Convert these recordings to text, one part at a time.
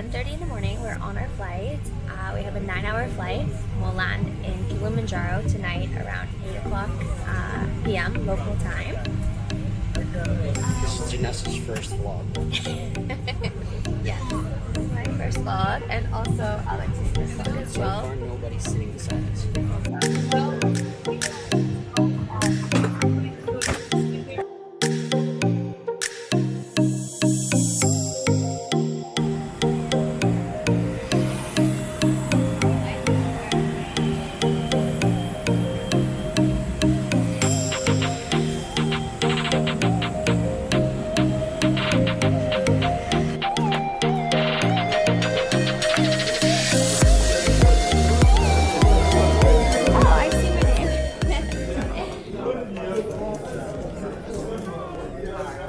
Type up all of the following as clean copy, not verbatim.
10:30 in the morning. We're on our flight. We have a 9-hour flight. We'll land in Kilimanjaro tonight around 8 o'clock p.m. local time. This is Janessa's first vlog. Yes, this is my first vlog, and also Alex's first vlog as well. So far, nobody's sitting beside us.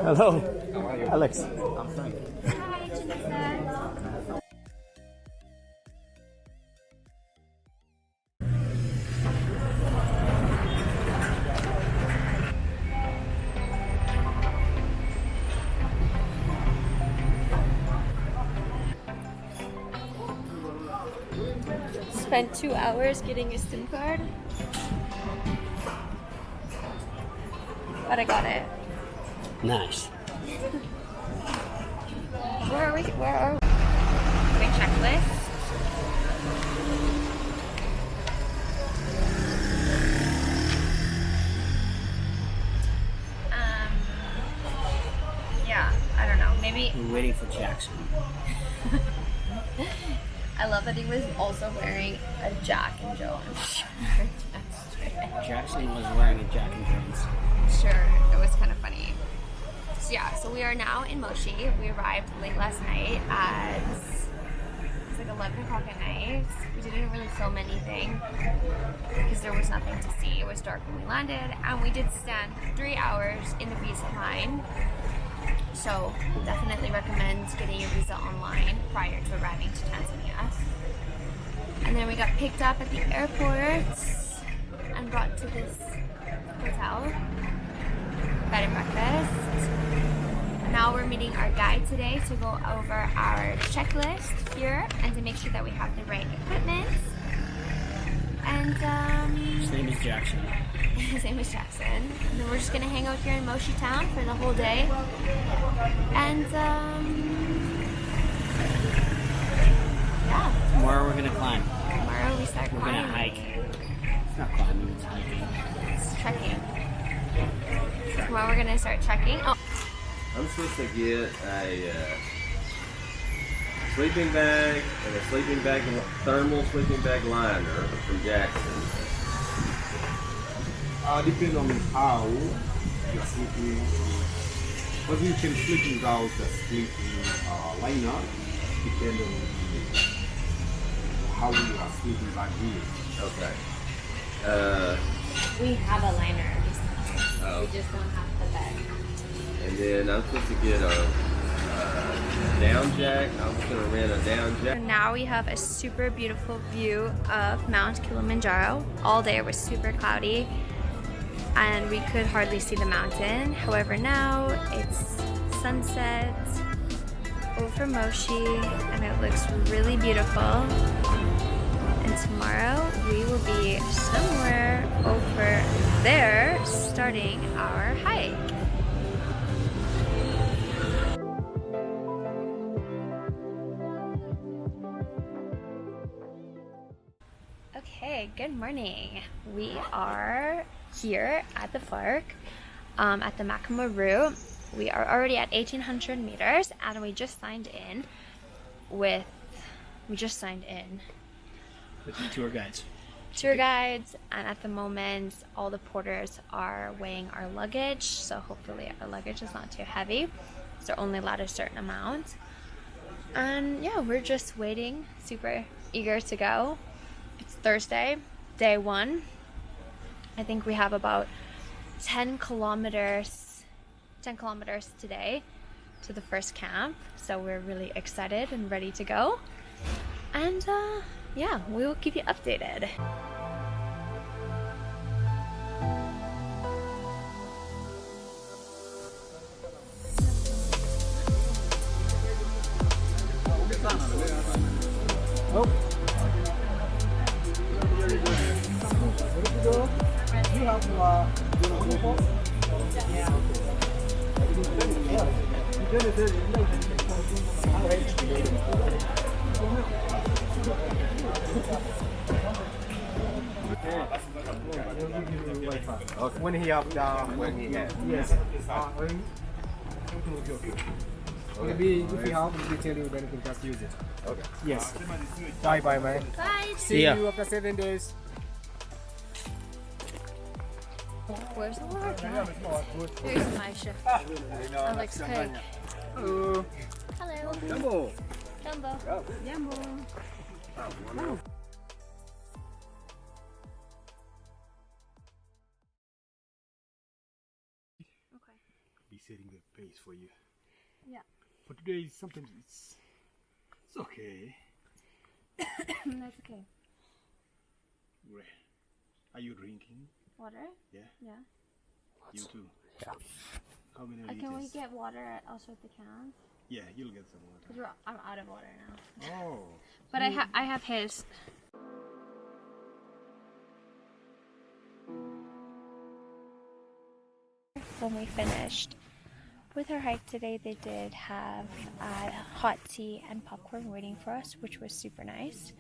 Hello. How are you? Alex. Hi, Janessa. Spent 2 hours getting a SIM card, but I got it. Nice. Where are we? Doing checklist. Yeah, I don't know. Maybe. We're waiting for Jackson. I love that he was also wearing a Jack and Jones shirt. Jackson was wearing a Jack and Jones. Sure, it was kind of funny. So yeah, so we are now in Moshi. We arrived late last night at, it's like 11 o'clock at night. We didn't really film anything because there was nothing to see. It was dark when we landed, and we did stand 3 hours in the visa line. So definitely recommend getting your visa online prior to arriving to Tanzania. And then we got picked up at the airport and brought to this hotel, bed and breakfast. Now we're meeting our guide today to go over our checklist here and to make sure that we have the right equipment. And His name is Jackson. his name is Jackson. And then we're just gonna hang out here in Moshi Town for the whole day. And yeah. Tomorrow we're gonna climb. Tomorrow we start We're climbing. gonna hike. It's not climbing, it's hiking. It's trekking. Tomorrow we're gonna start trekking. Oh. I'm supposed to get a sleeping bag and a thermal sleeping bag liner from Jackson. Depends on how you're sleeping. But you can sleep without the sleeping liner, depending on how you are sleeping back here. Okay. We have a liner. Oh. We just don't have the bed. And then I'm supposed to get a down jack. I'm just gonna rent a down jack. So now we have a super beautiful view of Mount Kilimanjaro. All day it was super cloudy and we could hardly see the mountain. However, now it's sunset over Moshi and it looks really beautiful. And tomorrow we will be somewhere over there starting our hike. Okay, good morning. We are here at the park, at the Machame. We are already at 1,800 meters, and we just signed in with With the tour guides. and at the moment all the porters are weighing our luggage, so hopefully our luggage is not too heavy. So they're only allowed a certain amount. And yeah, we're just waiting, super eager to go. It's Thursday, day 1. I think we have about 10 kilometers today to the first camp. So we're really excited and ready to go. And yeah, we will keep you updated. When he up down, When he had. yes. Maybe if you have, we tell you then you can just use it. Okay. Yes. Bye bye, man. Bye. See ya. you after 7 days. Where's the water? Here's my chef. Alex Craig. Hello. Hello. Jumbo. Jumbo. Okay. Be setting the pace for you. Yeah. For today, sometimes it's okay. That's okay. Right. Are you drinking? Water? Yeah. Yeah. You too. Yeah. How many Can we liters? get water also at the cans? Yeah, you'll get some water. Because I'm out of water now. Oh. But I have his. When we finished with our hike today, they did have hot tea and popcorn waiting for us, which was super nice.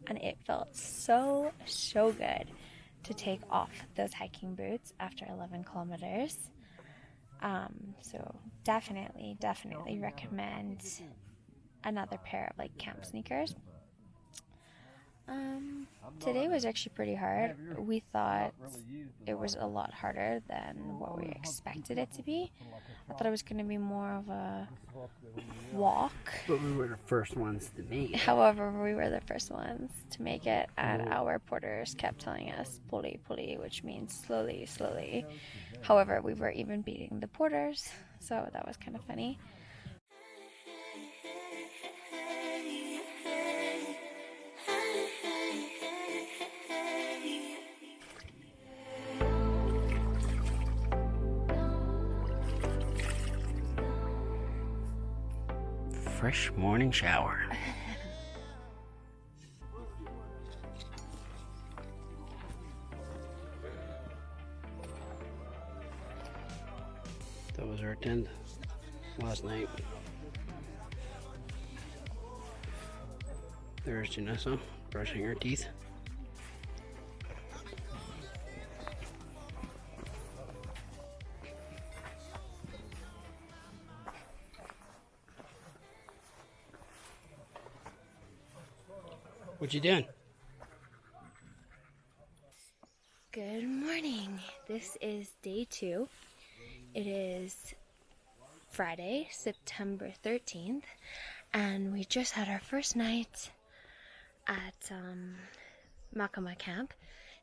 And it felt so good to take off those hiking boots after 11 kilometers. So definitely recommend another pair of like camp sneakers. Today was actually pretty hard. We thought it was a lot harder than what we expected it to be. I thought it was going to be more of a walk. But we were the first ones to make it. However, we were the first ones to make it, and our porters kept telling us puli puli, which means slowly, slowly. However, we were even beating the porters, so that was kind of funny. Fresh morning shower. That was our tent last night. There's Janessa brushing her teeth. What you doing? Good morning. This is day 2. It is Friday, September 13th, and we just had our first night at Machame camp.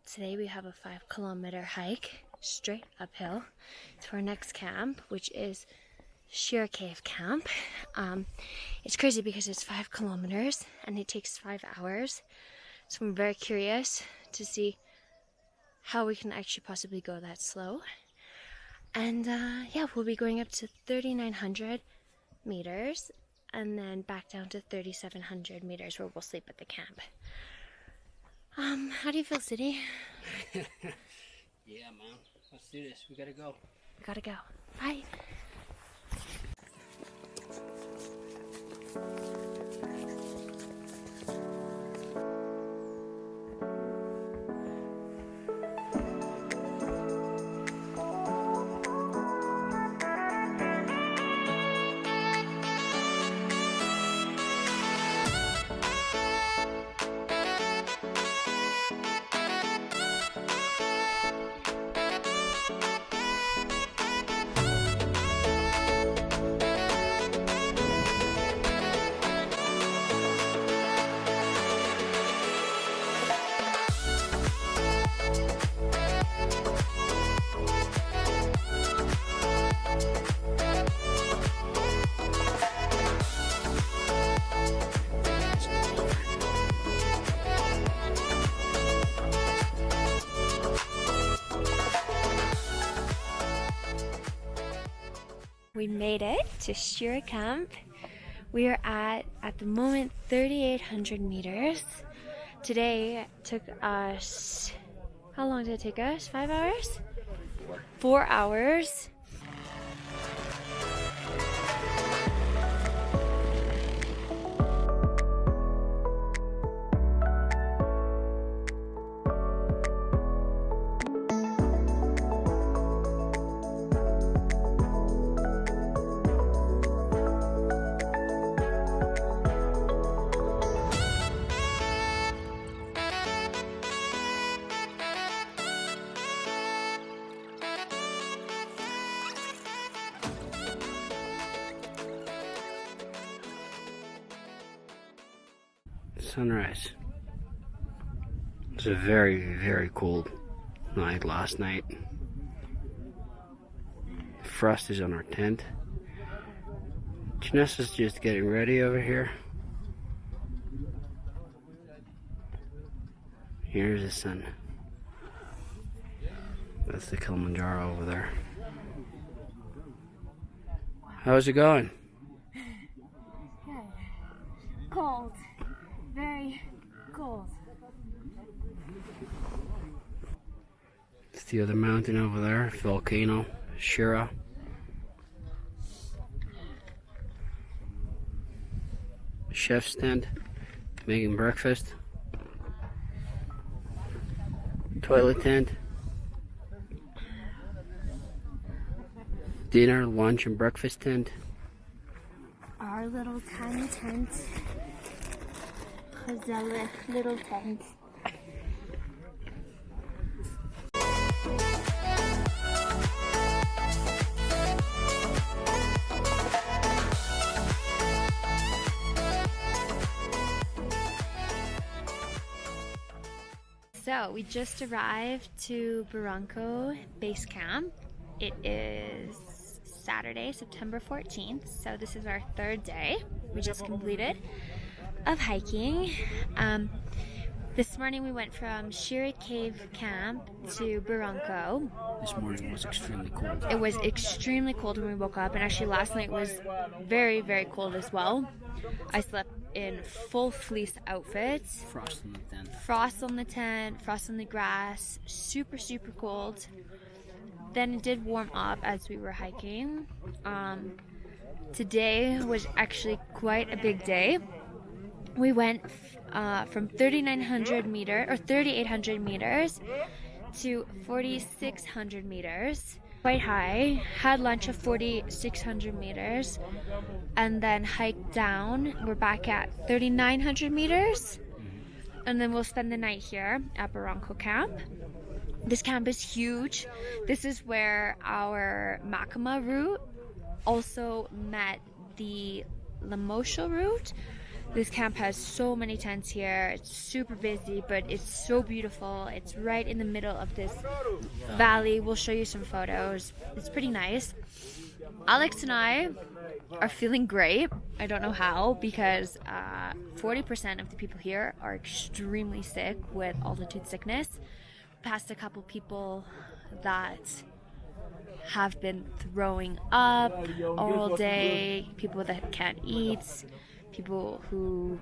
Today we have a 5-kilometer hike straight uphill to our next camp, which is Sheer Cave Camp. It's crazy because it's 5 kilometers and it takes 5 hours. So I'm very curious to see how we can actually possibly go that slow. And yeah, we'll be going up to 3,900 meters and then back down to 3,700 meters where we'll sleep at the camp. How do you feel, City? Yeah, man. Let's do this. We gotta go. We gotta go. Bye. We made it to Sheer Camp. We are at the moment 3,800 meters. Today took us, how long did it take us? 5 hours? 4 hours. sunrise. It was a very, very cold night last night. Frost is on our tent. Janessa's just getting ready over here. Here's the sun. That's the Kilimanjaro over there. How's it going? Good. Cold. Very cold. It's the other mountain over there, volcano, Shira. Chef's tent, making breakfast. Toilet tent. Dinner, lunch, and breakfast tent. Our little tiny tent. Khazala little tent. So we just arrived to Barranco Base Camp. It is Saturday, September 14th, so this is our third day we just completed of hiking. This morning we went from Shira Cave Camp to Barranco. This morning was extremely cold. It was extremely cold when we woke up, and actually last night was very, very cold as well. I slept in full fleece outfits. Frost in the tent. Frost on the tent, frost on the grass, super, super cold. Then it did warm up as we were hiking. Today was actually quite a big day. We went from 3,800 meters to 4,600 meters. Quite high. Had lunch at 4,600 meters and then hiked down. We're back at 3,900 meters. And then we'll spend the night here at Barranco Camp. This camp is huge. This is where our Machame route also met the Lemosha route. This camp has so many tents here. It's super busy, but it's so beautiful. It's right in the middle of this valley. We'll show you some photos. It's pretty nice. Alex and I are feeling great. I don't know how, because 40% of the people here are extremely sick with altitude sickness. Passed a couple people that have been throwing up all day, people that can't eat, people who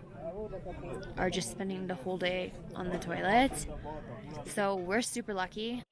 are just spending the whole day on the toilet. So we're super lucky.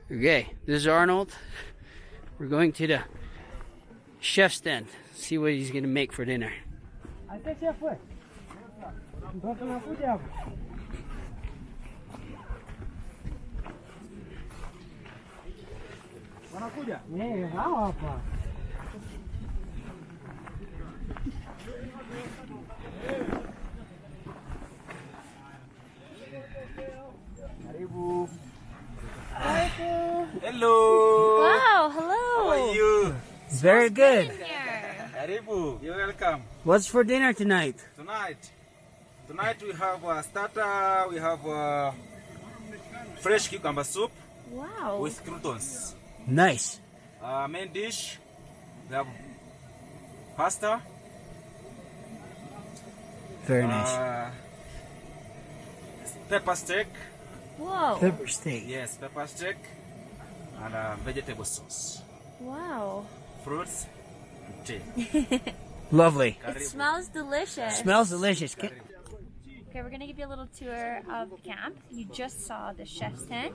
Okay, this is Arnold. We're going to the chef's tent, see what he's gonna make for dinner. Hello. Wow, hello. How are you? Very good. Karibu. You're welcome. What's for dinner tonight? Tonight we have a starter. We have fresh cucumber soup Wow. with croutons. Nice. Main dish. We have pasta. Very nice. Pepper steak. Whoa. Pepper steak. Yes, pepper steak. And vegetable sauce. Wow. Fruits and tea. Lovely. It smells delicious. Smells delicious. Okay, we're gonna give you a little tour of the camp. You just saw the chef's tent.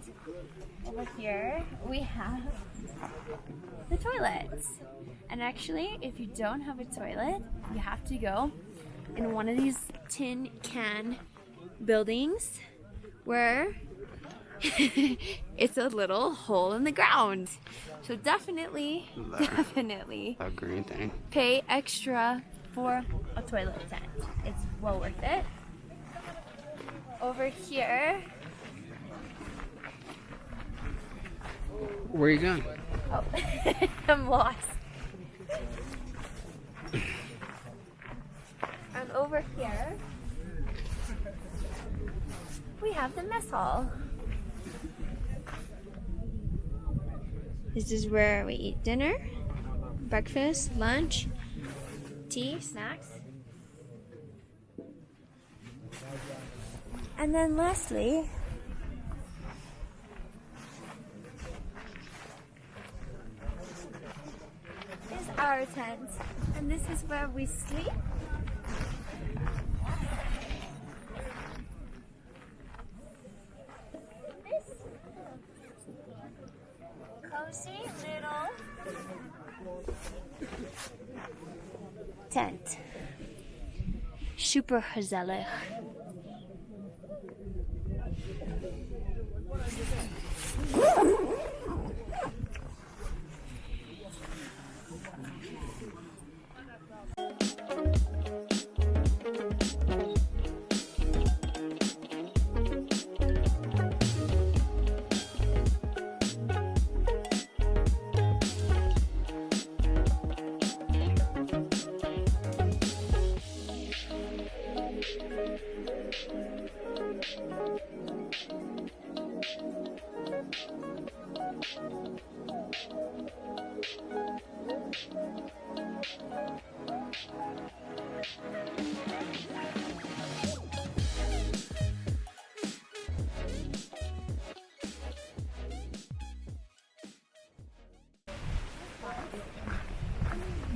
Over here, we have the toilets. And actually, if you don't have a toilet, you have to go in one of these tin can buildings where it's a little hole in the ground. So definitely A green thing. pay extra for a toilet tent. It's well worth it. Over here, Where are you going? oh, I'm lost. And over here, we have the mess hall. This is where we eat dinner, breakfast, lunch, tea, snacks. And then lastly, is our tent. And this is where we sleep. This cozy little tent. Super gezellig.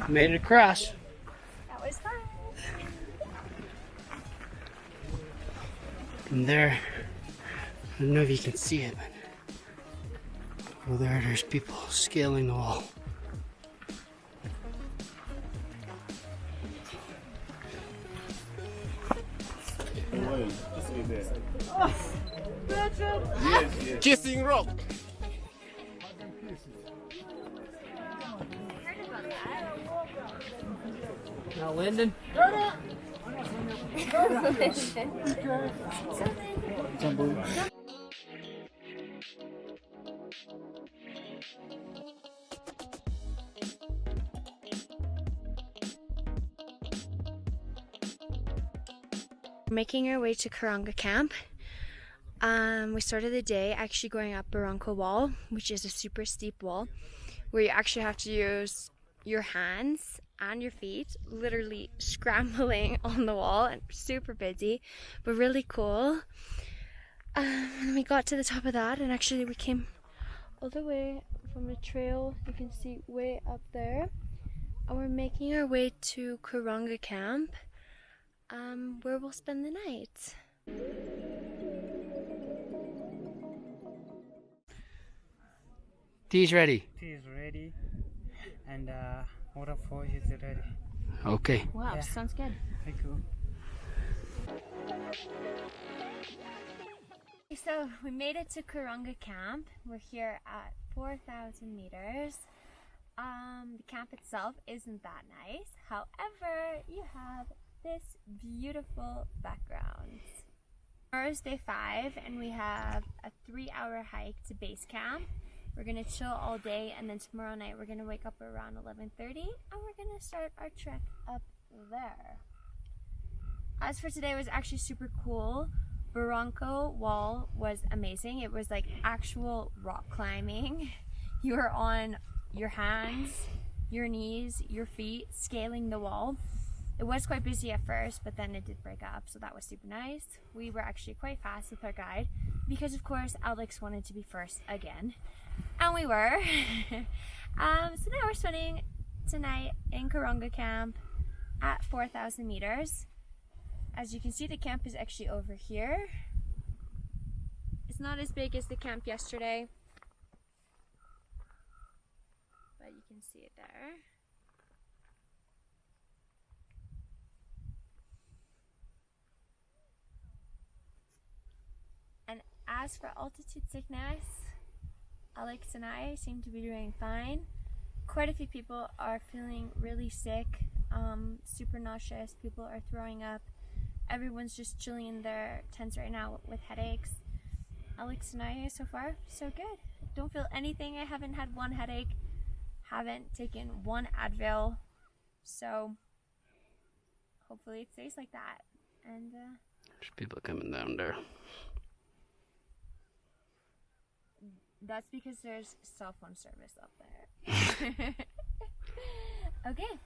Made it across. That was fun. And there, I don't know if you can see it, but over there's people scaling the wall. Kissing Rock. Now, Lyndon. Making our way to Karanga Camp. We started the day actually going up Barranco Wall, which is a super steep wall where you actually have to use your hands and your feet, literally scrambling on the wall, and super busy, but really cool. And we got to the top of that, and actually we came all the way from the trail, you can see way up there, and we're making our way to Karanga Camp, where we'll spend the night. Tea's ready. Tea is ready, and waterfall is ready. Okay. Wow, Yeah. sounds good. Thank you. So we made it to Karanga Camp. We're here at 4,000 meters. The camp itself isn't that nice. However, you have this beautiful background. Tomorrow is day 5 and we have a 3-hour hike to base camp. We're gonna chill all day, and then tomorrow night we're gonna wake up around 11:30 and we're gonna start our trek up there. As for today, it was actually super cool. Barranco Wall was amazing. It was like actual rock climbing. You were on your hands, your knees, your feet, scaling the wall. It was quite busy at first, but then it did break up, so that was super nice. We were actually quite fast with our guide because, of course, Alex wanted to be first again. And we were. So now we're spending tonight in Karanga Camp at 4,000 meters. As you can see, the camp is actually over here. It's not as big as the camp yesterday, but you can see it there. And as as for altitude sickness, Alex and I seem to be doing fine. Quite a few people are feeling really sick, super nauseous. People are throwing up. Everyone's just chilling in their tents right now with headaches. Alex and I, so far, so good. Don't feel anything. I haven't had one headache. Haven't taken one Advil. So hopefully it stays like that. And There's people coming down there. that's because there's cell phone service up there. Okay.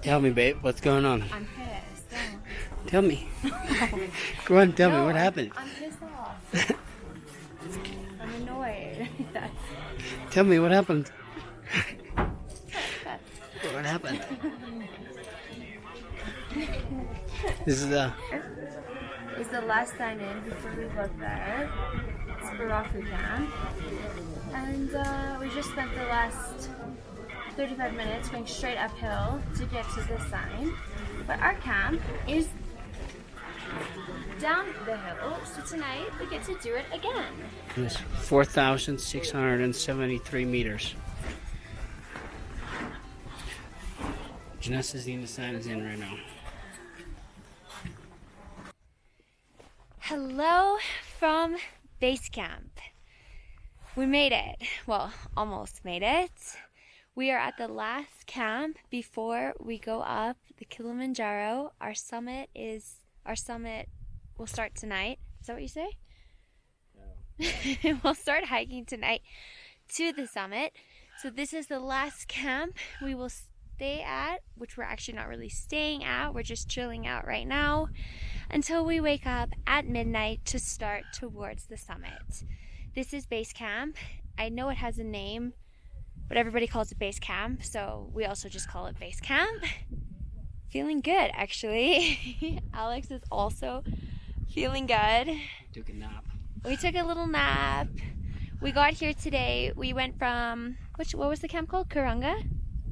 Tell me, babe, what's going on? I'm pissed. Don't. Tell me. Go on, tell me what happened. I'm pissed off. I'm annoyed. Tell me what happened. What happened? This is It's the last sign in before we book there. It's Barafu camp. And we just spent the last 35 minutes going straight uphill to get to this sign. But our camp is down the hill, so tonight we get to do it again. It's 4,673 meters. Janessa's the sign is in right now. Hello from base camp. We made it. Well, almost made it. We are at the last camp before we go up the Kilimanjaro. Our summit will start tonight. Is that what you say? No. We'll start hiking tonight to the summit. So this is the last camp we will stay at, which we're actually not really staying at. We're just chilling out right now until we wake up at midnight to start towards the summit. This is base camp. I know it has a name, but everybody calls it base camp, so we also just call it base camp. Feeling good, actually. Alex is also feeling good. Took a nap. We took a little nap. We got here today. We went from, what was the camp called? Kuranga?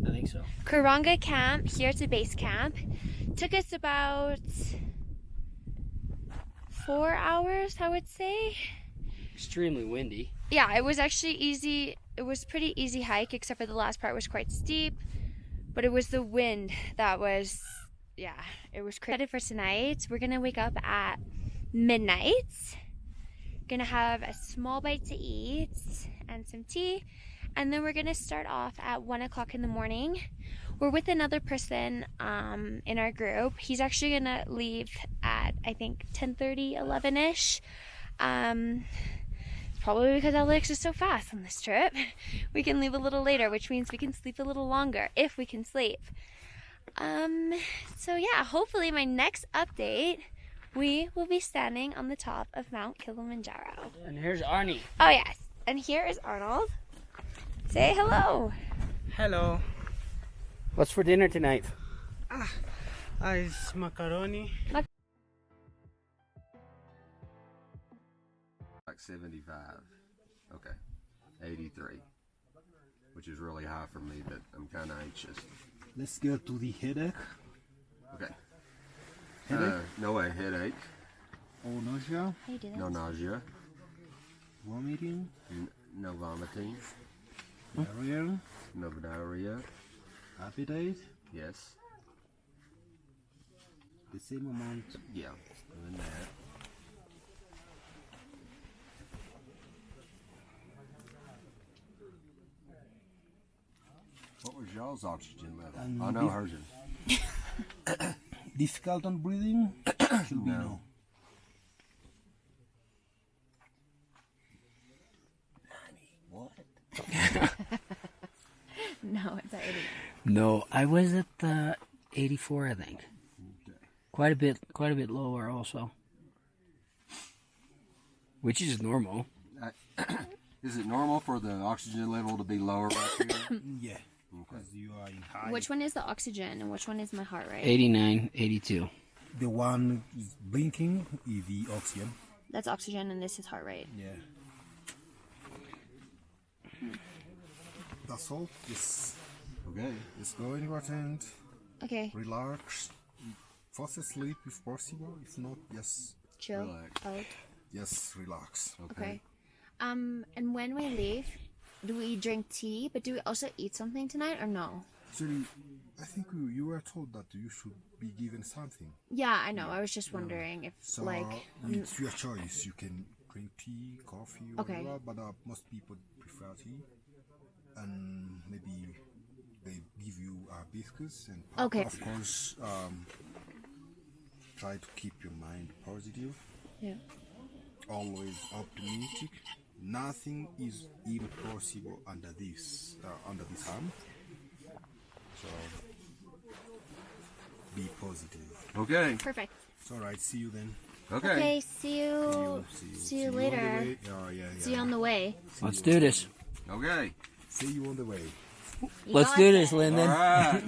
I think so. Kuranga camp here to base camp. Took us about 4 hours, I would say. Extremely windy. Yeah, it was actually easy. It was pretty easy hike, except for the last part was quite steep. But it was the wind that was, yeah, it was crazy. For tonight, we're gonna wake up at midnight. Gonna have a small bite to eat and some tea, and then we're gonna start off at 1 o'clock in the morning. We're with another person in our group. He's actually gonna leave at, I think, 10:30, 11ish. Probably because Alex is so fast on this trip. We can leave a little later, which means we can sleep a little longer, if we can sleep. So yeah, hopefully my next update, we will be standing on the top of Mount Kilimanjaro. And here's Arnie. Oh yes, and here is Arnold. Say hello. Hello. What's for dinner tonight? It's macaroni. Like 75. Okay. 83. Which is really high for me, but I'm kind of anxious. Let's go to the headache. Okay. Headache? No way, headache. Oh, nausea? How you do No nausea. Vomiting? No vomiting. Diarrhea? No diarrhea. Appetite? Yes. The same amount. Yeah. Doing that. What was y'all's oxygen level? I know hers is. Difficult on breathing? Should be no. No, I was at the 84, I think. Quite a bit lower also. Which is normal. Is it normal for the oxygen level to be lower right here? Yeah. Because you are in high. Which one is the oxygen and which one is my heart rate? 89, 82. The one is blinking is the oxygen. That's oxygen and this is heart rate. Yeah. That's all. Just Okay. Just go important. Okay. Relax. Fall asleep if possible. If not, just Chill. Relax. Out. just relax. Okay. And when we leave, do we drink tea? But do we also eat something tonight or no? Actually, I think you were told that you should be given something. Yeah, I know. I was just wondering if So it's your choice. You can drink tea, coffee, or Okay. whatever, but most people prefer tea. And maybe they give you biscuits and Okay. of course try to keep your mind positive, yeah. always optimistic. Nothing is impossible under this sun. So be positive. Okay. Perfect. It's all right. See you then. Okay. Okay, see you See you on the later. way. Oh, yeah. See you on the way. Let's do this. Okay. See you on the way. You Let's got do this, it. Lyndon. All right.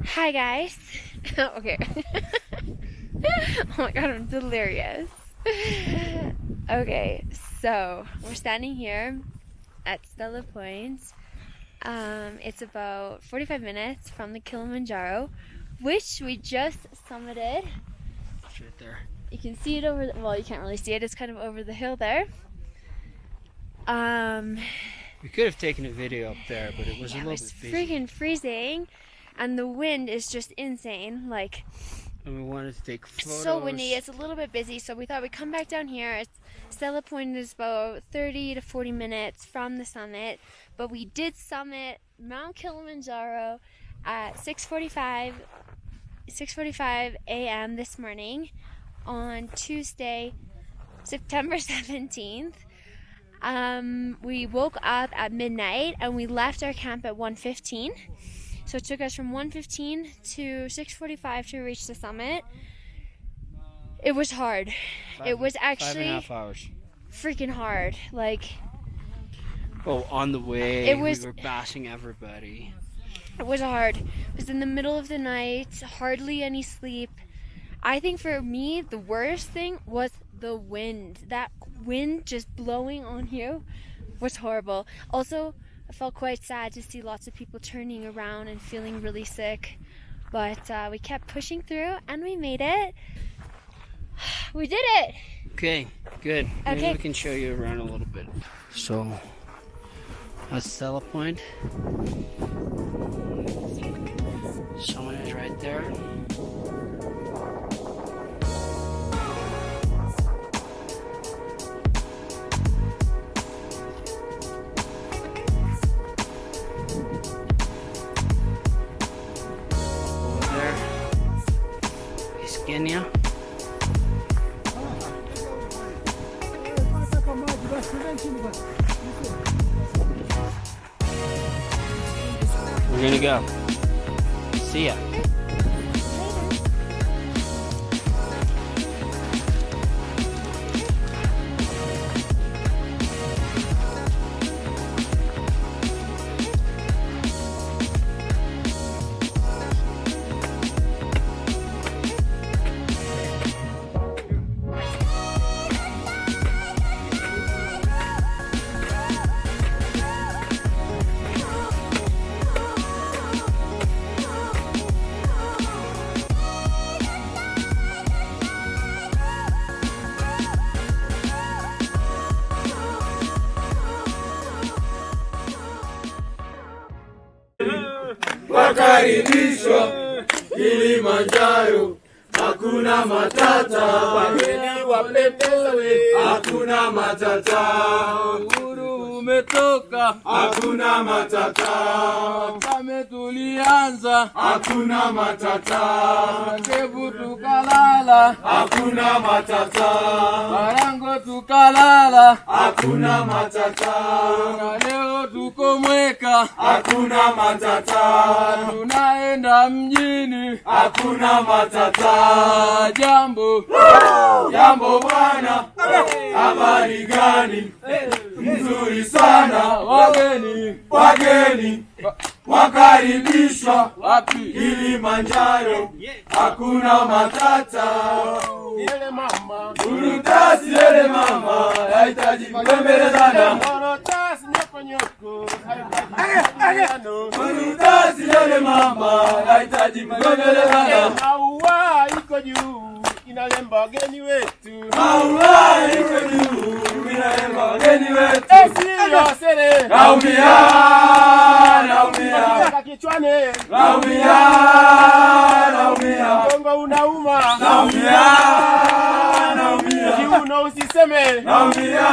Hi guys. Okay. Oh my god, I'm delirious. Okay, so we're standing here at Stella Point. It's about 45 minutes from the Kilimanjaro, which we just summited. It's right there. You can see it over, well, you can't really see it, it's kind of over the hill there. We could have taken a video up there, but it was a It little was bit busy. freaking freezing, and the wind is just insane. Like, And we wanted to take photos. so windy. It's a little bit busy, so we thought we'd come back down here. Stella Point is about 30 to 40 minutes from the summit, but we did summit Mount Kilimanjaro at 6:45 a.m. this morning on Tuesday, September 17th. We woke up at midnight and we left our camp at 1:15. So it took us from 1:15 to 6:45 to reach the summit. It was hard. It was actually 5.5 hours. freaking hard. Like, Oh, on the way, It was- we were bashing everybody. it was hard. It was in the middle of the night, hardly any sleep. I think for me, the worst thing was the wind. That wind just blowing on you was horrible. Also, I felt quite sad to see lots of people turning around and feeling really sick But we kept pushing through and we made it. We did it! Okay, good. Maybe Okay. we can show you around a little bit. So, that's Stella Point. Someone is right there. Over there is Kenya. We're gonna go. See ya. Wakaribishwa Kilimanjaro, hakuna matata. Wageni wapendeza we, hakuna matata. Uhuru umetoka, hakuna matata. Machame tulianza, hakuna matata. Kevu tukalala, hakuna matata. Barango tukalala, hakuna matata. na leo tuko Mweka, hakuna matata. tunaenda mjini, hakuna matata. jambo Jambo bwana, habari gani? Mzuri sana. wageni Wageni wakaribishwa wapi? Kilimanjaro, hakuna matata. Yele mama, Urutasi yele mama, yahitaji kubembelezana. morotasi nyoko nyoko, Urutasi yele mama, yahitaji kubembelezana. maua iko juu, inalemba wageni wetu. Maua iko juu, inalemba wageni wetu. Siyo sere, Naumia, naumia, mpaka kichwani, naumia, naumia, mgongo unauma, naumia, naumia, kiuno usiseme, naumia,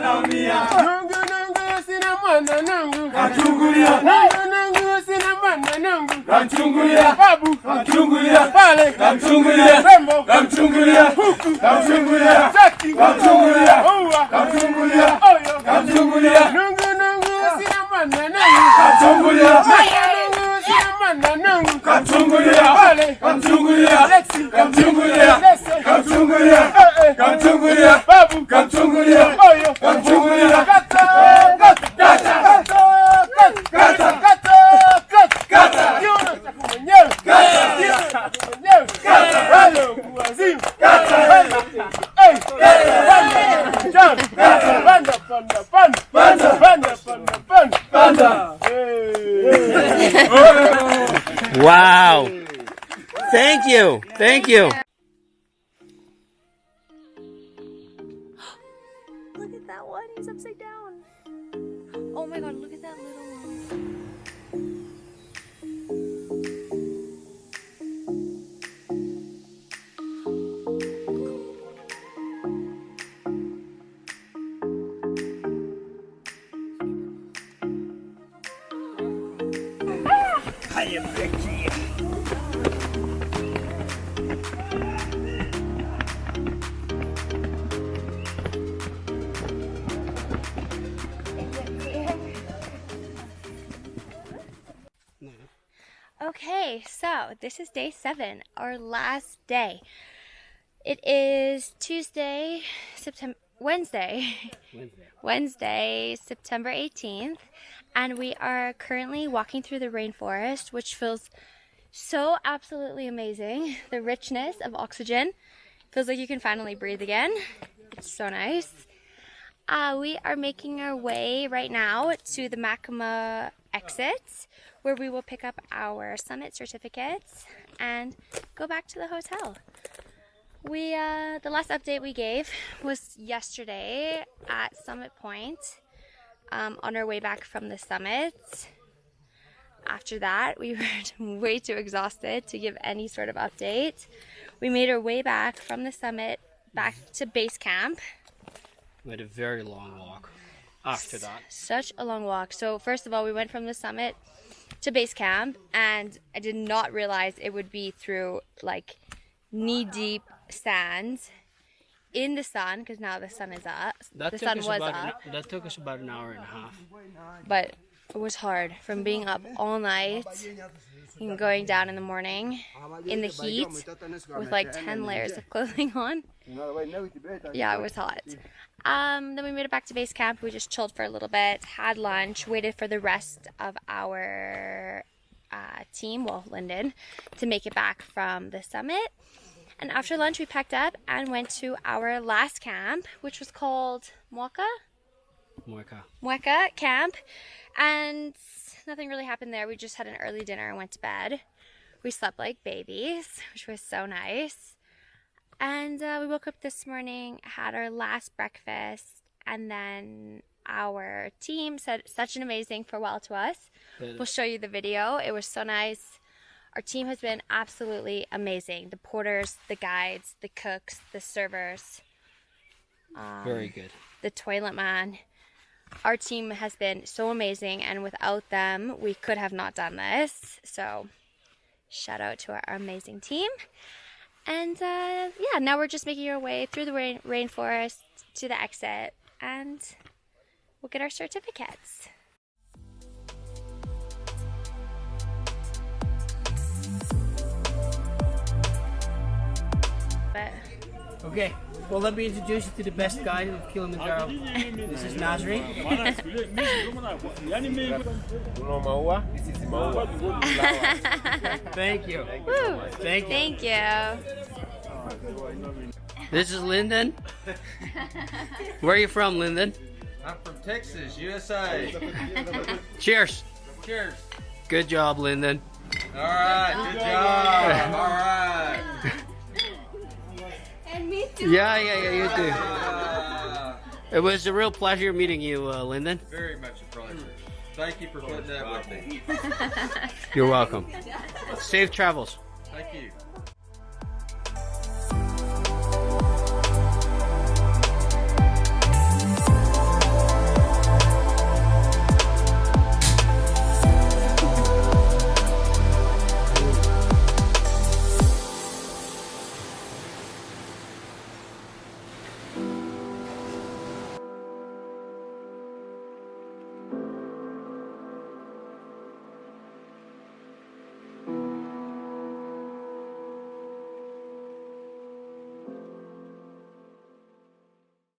naumia. nungu nungu sina mwana nungu, Kachungulia, nungu nungu sina mwana nungu, kamchungulia, babu kamchungulia, pale, kamchungulia, rembo kamchungulia, kamchungulia, chaki, kamchungulia, uwa, kamchungulia, oyo, kamchungulia, nungu nungu sina mwana nungu, kamchungulia, nungu sina mwana nungu, kamchungulia, pale, kamchungulia, Alexi, kamchungulia, Lese, kamchungulia, kamchungulia, babu, kamchungulia, oyo, kamchungulia, kata, kata, kata, kata, kata, kata, kata, kiuno cha kumwenyewe, kiuno cha kumwenyewe, hayo kuwazimu, hey, John, panda, panda, panda, panda, panda, panda, panda, panda. hey. Wow. Thank you. Thank you. Look at that one, he's upside down. Oh my god, look at that little one. Okay, so this is day 7, our last day. It is Wednesday, September 18th, and we are currently walking through the rainforest, which feels so absolutely amazing. The richness of oxygen feels like you can finally breathe again. It's so nice. We are making our way right now to the exit where we will pick up our summit certificates and go back to the hotel. The last update we gave was yesterday at Summit Point on our way back from the summit. After that, we were way too exhausted to give any sort of update. We made our way back from the summit back to base camp. We had a very long walk after that. Such a long walk. So first of all, we went from the summit to base camp, and I did not realize it would be through like knee-deep sand in the sun, because now the sun is up. The sun was up. That took us about an hour and a half. But it was hard from being up all night and going down in the morning in the heat with like 10 layers of clothing on. Yeah, it was hot. Then we made it back to base camp. We just chilled for a little bit, had lunch, waited for the rest of our team, well, Lyndon, to make it back from the summit. And after lunch, we packed up and went to our last camp, which was called Mueca Camp. And nothing really happened there. We just had an early dinner and went to bed. We slept like babies, which was so nice. And we woke up this morning, had our last breakfast, and then our team said such an amazing farewell to us. We'll show you the video. It was so nice. Our team has been absolutely amazing. The porters, the guides, the cooks, the servers. Very good. The toilet man. Our team has been so amazing, and without them, we could have not done this. So, shout out to our amazing team. And yeah, now we're just making our way through the rainforest to the exit, and we'll get our certificates. Okay, well, let me introduce you to the best guide of Kilimanjaro. This is Nasri. Maua? This is Maua. Thank you. Woo. Thank you. Thank you. This is Lyndon. Where are you from, Lyndon? I'm from Texas, USA. Cheers. Cheers. Good job, Lyndon. All right, good job. All right. And me too. Yeah, you too. It was a real pleasure meeting you, Lyndon. Very much a pleasure. Thank you for putting that with me. You're welcome. Safe travels. Thank you.